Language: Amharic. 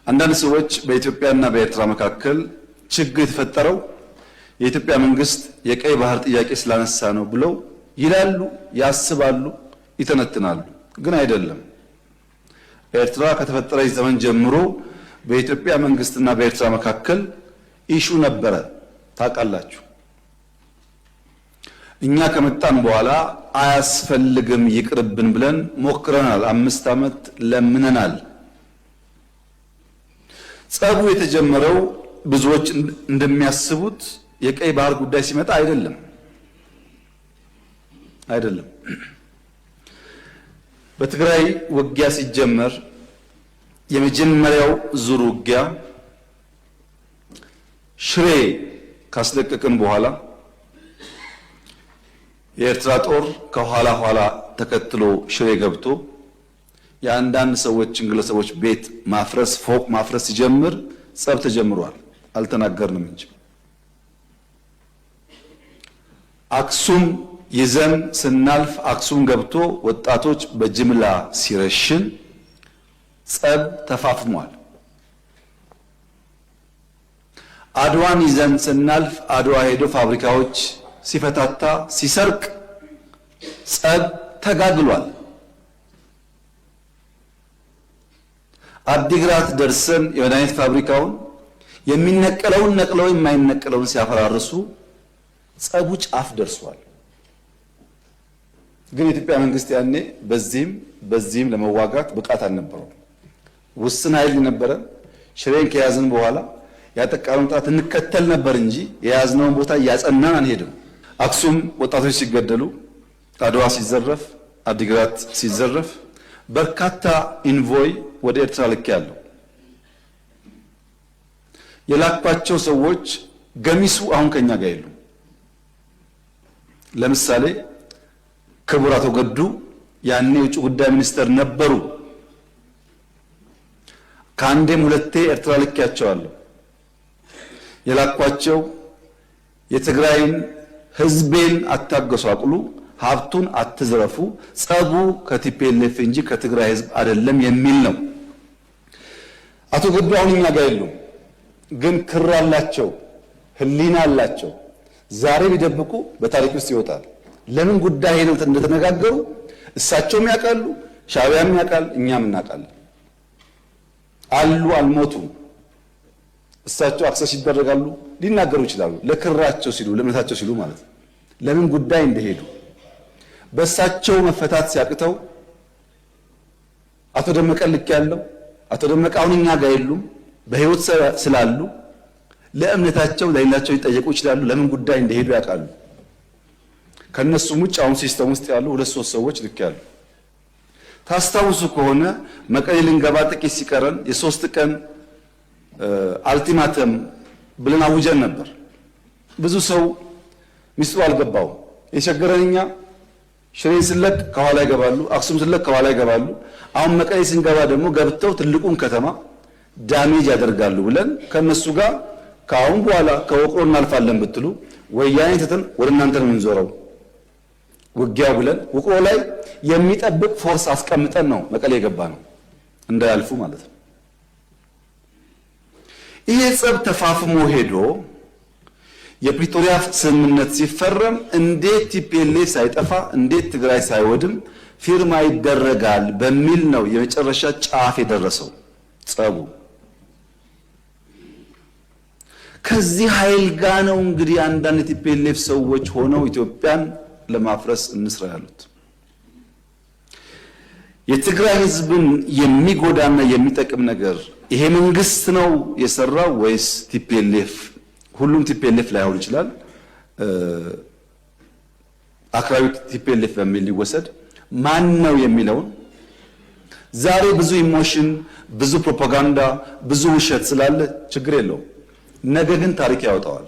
አንዳንድ ሰዎች በኢትዮጵያና በኤርትራ መካከል ችግር የተፈጠረው የኢትዮጵያ መንግስት የቀይ ባህር ጥያቄ ስላነሳ ነው ብለው ይላሉ፣ ያስባሉ፣ ይተነትናሉ። ግን አይደለም። ኤርትራ ከተፈጠረች ዘመን ጀምሮ በኢትዮጵያ መንግስትና በኤርትራ መካከል ኢሹ ነበረ፣ ታውቃላችሁ። እኛ ከመጣን በኋላ አያስፈልግም ይቅርብን ብለን ሞክረናል። 5 ዓመት ለምነናል። ጸቡ የተጀመረው ብዙዎች እንደሚያስቡት የቀይ ባህር ጉዳይ ሲመጣ አይደለም። በትግራይ ውጊያ ሲጀመር የመጀመሪያው ዙር ውጊያ ሽሬ ካስለቀቅን በኋላ የኤርትራ ጦር ከኋላ ኋላ ተከትሎ ሽሬ ገብቶ የአንዳንድ ሰዎችን ግለሰቦች ቤት ማፍረስ፣ ፎቅ ማፍረስ ሲጀምር ጸብ ተጀምሯል። አልተናገርንም እንጂ አክሱም ይዘን ስናልፍ አክሱም ገብቶ ወጣቶች በጅምላ ሲረሽን ጸብ ተፋፍሟል። አድዋን ይዘን ስናልፍ አድዋ ሄዶ ፋብሪካዎች ሲፈታታ ሲሰርቅ ጸብ ተጋግሏል። አዲግራት ደርሰን የመድኃኒት ፋብሪካውን የሚነቀለውን ነቅለው የማይነቀለውን ሲያፈራርሱ ጸቡ ጫፍ ደርሷል። ግን የኢትዮጵያ መንግስት ያኔ በዚህም ለመዋጋት ብቃት አልነበረው። ውስን ኃይል ነበረ። ሽሬን ከያዝን በኋላ ያጠቃነውን ጣት እንከተል ነበር እንጂ የያዝነውን ቦታ እያጸናን አንሄድም። አክሱም ወጣቶች ሲገደሉ፣ አድዋ ሲዘረፍ፣ አዲግራት ሲዘረፍ በርካታ ኢንቮይ ወደ ኤርትራ ልክ ያለው የላኳቸው ሰዎች ገሚሱ አሁን ከኛ ጋር የሉ። ለምሳሌ ክቡር አቶ ገዱ ያኔ የውጭ ጉዳይ ሚኒስተር ነበሩ። ከአንዴም ሁለቴ ኤርትራ ልኬያቸዋለሁ። የላኳቸው የትግራይን ህዝቤን አታገሷቅሉ፣ ሀብቱን አትዝረፉ፣ ጸቡ ከቲፒኤልኤፍ እንጂ ከትግራይ ህዝብ አይደለም የሚል ነው። አቶ ገዱ አሁን እኛ ጋር የሉም። ግን ክር አላቸው፣ ህሊና አላቸው። ዛሬ ቢደብቁ በታሪክ ውስጥ ይወጣል። ለምን ጉዳይ ነው እንደተነጋገሩ እሳቸውም ያውቃሉ፣ ሻዕቢያም ያውቃል፣ እኛም እናውቃለን። አሉ፣ አልሞቱም። እሳቸው አክሰስ ይደረጋሉ፣ ሊናገሩ ይችላሉ። ለክራቸው ሲሉ፣ ለእምነታቸው ሲሉ ማለት ነው። ለምን ጉዳይ እንደሄዱ በእሳቸው መፈታት ሲያቅተው አቶ ደመቀ ልክ ያለው አቶ ደመቀ አሁን እኛ ጋር የሉም። በህይወት ስላሉ ለእምነታቸው ለሌላቸው ሊጠየቁ ይችላሉ። ለምን ጉዳይ እንደሄዱ ያውቃሉ። ከነሱም ውጭ አሁን ሲስተም ውስጥ ያሉ 2-3 ሰዎች ልክ ያሉ። ታስታውሱ ከሆነ መቀሌ ልንገባ ጥቂት ሲቀረን የ3 ቀን አልቲማተም ብለን አውጀን ነበር። ብዙ ሰው ሚስጥሩ አልገባው። የቸገረንኛ ሽሬን ስለቅ ከኋላ ይገባሉ፣ አክሱም ስለቅ ከኋላ ይገባሉ። አሁን መቀሌ ስንገባ ደግሞ ገብተው ትልቁን ከተማ ዳሜጅ ያደርጋሉ ብለን ከነሱ ጋር ከአሁን በኋላ ከወቅሮ እናልፋለን ብትሉ ወያኔ ትተን ወደ እናንተ ነው የምንዞረው ውጊያው ብለን ወቅሮ ላይ የሚጠብቅ ፎርስ አስቀምጠን ነው መቀሌ የገባ ነው፣ እንዳያልፉ ማለት ነው። ይሄ ጸብ ተፋፍሞ ሄዶ የፕሪቶሪያ ስምምነት ሲፈረም እንዴት ቲፒኤልኤፍ ሳይጠፋ እንዴት ትግራይ ሳይወድም ፊርማ ይደረጋል በሚል ነው የመጨረሻ ጫፍ የደረሰው ጸቡ። ከዚህ ኃይል ጋር ነው እንግዲህ አንዳንድ ቲፒኤልኤፍ ሰዎች ሆነው ኢትዮጵያን ለማፍረስ እንስራ ያሉት። የትግራይ ህዝብን የሚጎዳና የሚጠቅም ነገር ይሄ መንግስት ነው የሰራው ወይስ ቲፒኤልኤፍ? ሁሉም ቲፒኤልኤፍ ላይሆን ይችላል። አክራሪ ቲፒኤልኤፍ በሚል ሊወሰድ ማን ነው የሚለውን ዛሬ ብዙ ኢሞሽን፣ ብዙ ፕሮፓጋንዳ፣ ብዙ ውሸት ስላለ ችግር የለውም። ነገ ግን ታሪክ ያወጣዋል።